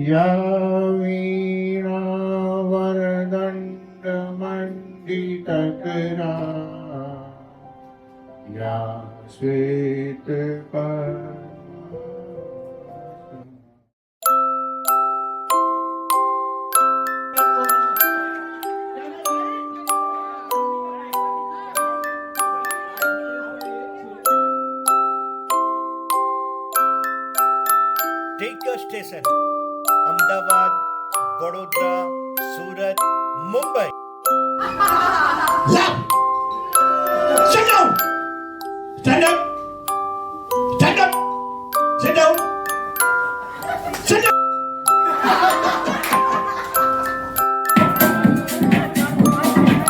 या वीणा वरदंड मंडितकरा या श्वेत taker station Ahmedabad, Vadodara, Surat, Mumbai. Sit down! Stand up! Stand up! Sit down! Sit down!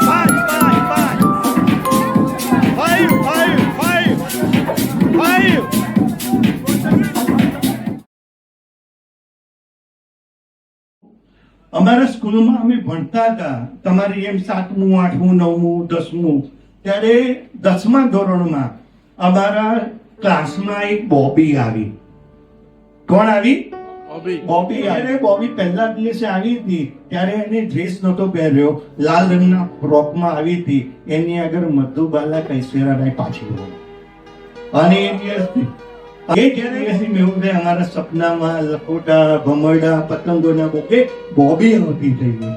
Five. અમારા સ્કૂલમાં અમે ભણતા હતા, તમારી એમ 7મું 8મું 9મું 10મું, ત્યારે 10મા ધોરણમાં અમારા ક્લાસમાં એક બોબી આવી. કોણ આવી? બોબી. અરે બોબી પહેલા દિવસે આવી હતી ત્યારે એને ડ્રેસ નહોતો પહેર્યો, લાલ રંગના ફ્રોકમાં આવી હતી. એની આગળ મધુબાલા કૈસેરાભાઈ પાછી હોય અને એ દિવસથી અમારા સપનામાં લખોટા, ભમરડા, પતંગોના બોકે બોબી આવતી થઈ ગઈ.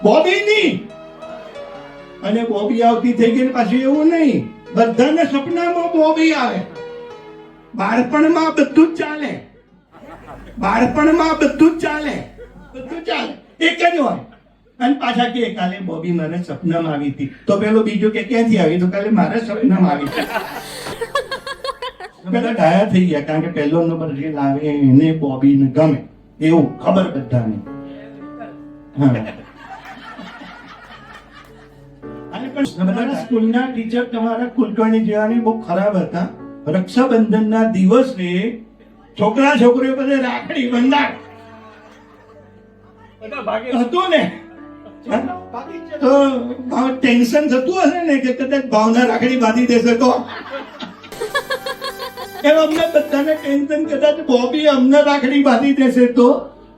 બોબી ની અને બોબી આવતી થઈ ગઈ. પાછું એવું નહીં, બધાના સપનામાં બોબી આવે. બાળપણમાં બધું જ ચાલે, બધું જ ચાલે, એક જ હોય. અને પાછા કે કાલે બોબી મારા સપનામાં આવી હતી, તો પેલો બીજો કે ક્યાંથી આવી? તો કાલે મારા સપનામાં આવી હતી. બધા ડાયા થઈ ગયા, કારણ કે પહેલો નંબર જે લાવે એને બોબીને ગમે એવું ખબર બધાને. અને પણ બધા સ્કૂલના ટીચર તમારા કુલકર્ણી જેવાની બહુ ખરાબ હતા. રક્ષાબંધનના દિવસે છોકરા છોકરીઓ બધે રાખડી બંધાય હતું ને, તો ટેન્શન થતું હશે ને કે કદાચ ભાવના રાખડી બાંધી દેશે તો એમ અમને બધાને ટેન્શન, કદાચ બોબી અમને રાખડી બાંધી દેશે તો.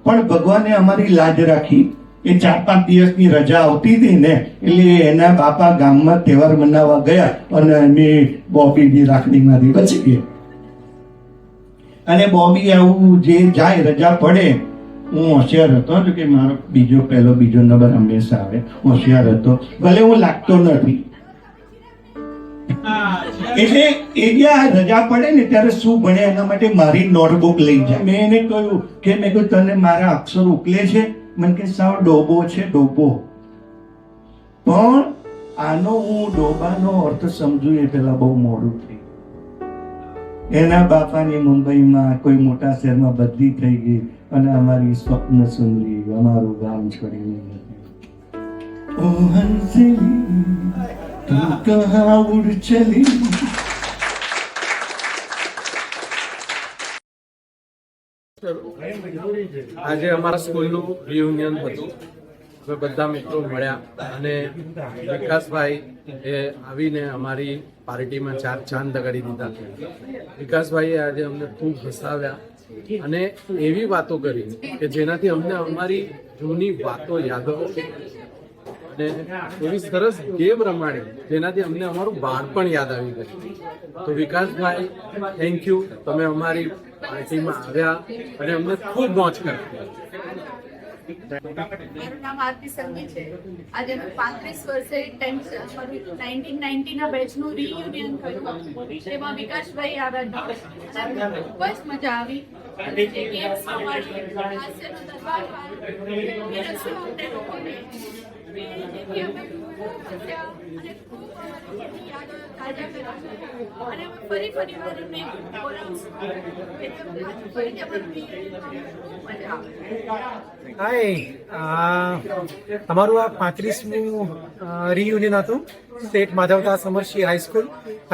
પણ ભગવાને અમારી લાજ રાખી. એ 4-5 દિવસની રજા આવતી હતી ને, એટલે એના બાપા ગામમાં તહેવાર મનાવવા ગયા અને અમે બોબીની રાખડીમાંથી બચી ગયા. અને બોબી આવું જે જાય રજા પડે, હું હોશિયાર હતો કે મારો બીજો નંબર હંમેશા આવે. હોશિયાર હતો, ભલે હું લાગતો નથી. એટલે એ રજા પડે ને ત્યારે શું ભણે એના માટે મારી નોટબુક લઈ જાય. મેં એને કહ્યું કે તને મારા અક્ષર ઉકલે છે? મને કે સાવ ડોબો છે, ડોબો. પણ આનો હું ડોબાનો અર્થ સમજુ એ પેલા બહુ મોડું થયું. એના બાપાની મુંબઈમાં કોઈ મોટા શહેરમાં બદલી થઈ ગઈ અને અમારી સ્વપ્ન સુંદરી અમારું ગામ છોડીને ઓ હંસલી તું કહા ઉડ ચલી. આજે અમારા સ્કૂલનું રિયુનિયન હતું. અમે બધા મિત્રો મળ્યા અને વિકાસભાઈ એ આવીને અમારી પાર્ટીમાં 4 ચાંદ લગાડી દીધા. વિકાસભાઈએ આજે અમને ખૂબ હસાવ્યા અને એવી વાતો કરી કે જેનાથી અમને અમારી જૂની વાતો યાદ આવી અને એવી સરસ ગેમ રમાડી જેનાથી અમને અમારું બાળપણ યાદ આવી ગયું. તો વિકાસભાઈ, થેન્ક યુ, તમે અમારી પાર્ટીમાં આવ્યા અને અમને ખૂબ મોજ કરી. મારું નામ આરતી સંઘવી છે. આજે 35 વર્ષે 1990 ના બેચનું રિયુનિયન થયું, તેમાં વિકાસભાઈ આવ્યા હતા. ખૂબ જ મજા આવી. જે ગેમ્સ રમાડી, હાસ્યનો દરબાર પીરસ્યો અમને લોકોને. જેથી અમે ખૂબ હસ્યા અને ખૂબ અમારી યાદો તાજા કરી અને અમે ફરી વાર એમને બોલાવશું. ફરીથી અમારી ખૂબ મજા આવે. હાય, અમારું આ 35મું રિયુનિયન હતું state Madhavdas Amarsingh high school,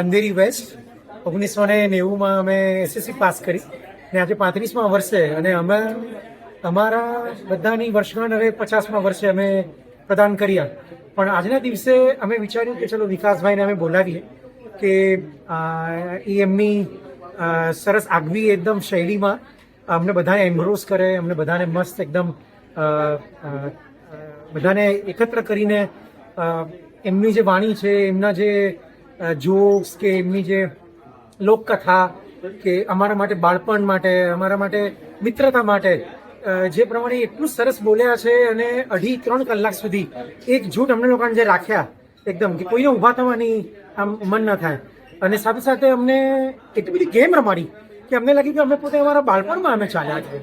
Andheri west. 1990માં અમે SSC પાસ કરી ને આજે 35મા વર્ષે અને અમે અમારા બધાની વર્ષગાંઠ હવે 50મા વર્ષે અમે પ્રદાન કર્યા. પણ આજના દિવસે અમે વિચાર્યું કે ચલો વિકાસભાઈને અમે બોલાવીએ કે એ એમની સરસ આગવી એકદમ શૈલીમાં અમને બધાને એમ્બ્રોસ કરે, અમને બધાને મસ્ત એકદમ બધાને એકત્ર કરીને એમની જે વાણી છે, એમના જે જોક્સ કે એમની જે લોકકથા કે અમારા માટે બાળપણ માટે, અમારા માટે મિત્રતા માટે જે પ્રમાણે એટલું સરસ બોલ્યા છે અને 2.5-3 કલાક સુધી એક જૂટ અમને લોકોને જે રાખ્યા એકદમ કે કોઈને ઊભા થવાની આમ મન ન થાય, અને સાથે સાથે અમને એટલી બધી ગેમ રમાડી કે અમને લાગ્યું કે અમે પોતે અમારા બાળપણમાં અમે ચાલ્યા છે.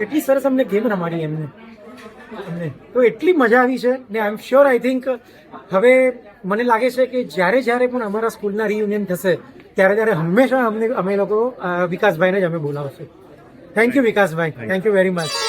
એટલી સરસ અમને ગેમ રમાડી અમને તો એટલી મજા આવી છે ને આઈ એમ શ્યોર આઈ થિંક હવે મને લાગે છે કે જ્યારે પણ અમારા સ્કૂલના રિયુનિયન થશે ત્યારે હંમેશા અમે લોકો વિકાસભાઈને જ અમે બોલાવશું. Thank you Vikasbhai, thank you very much.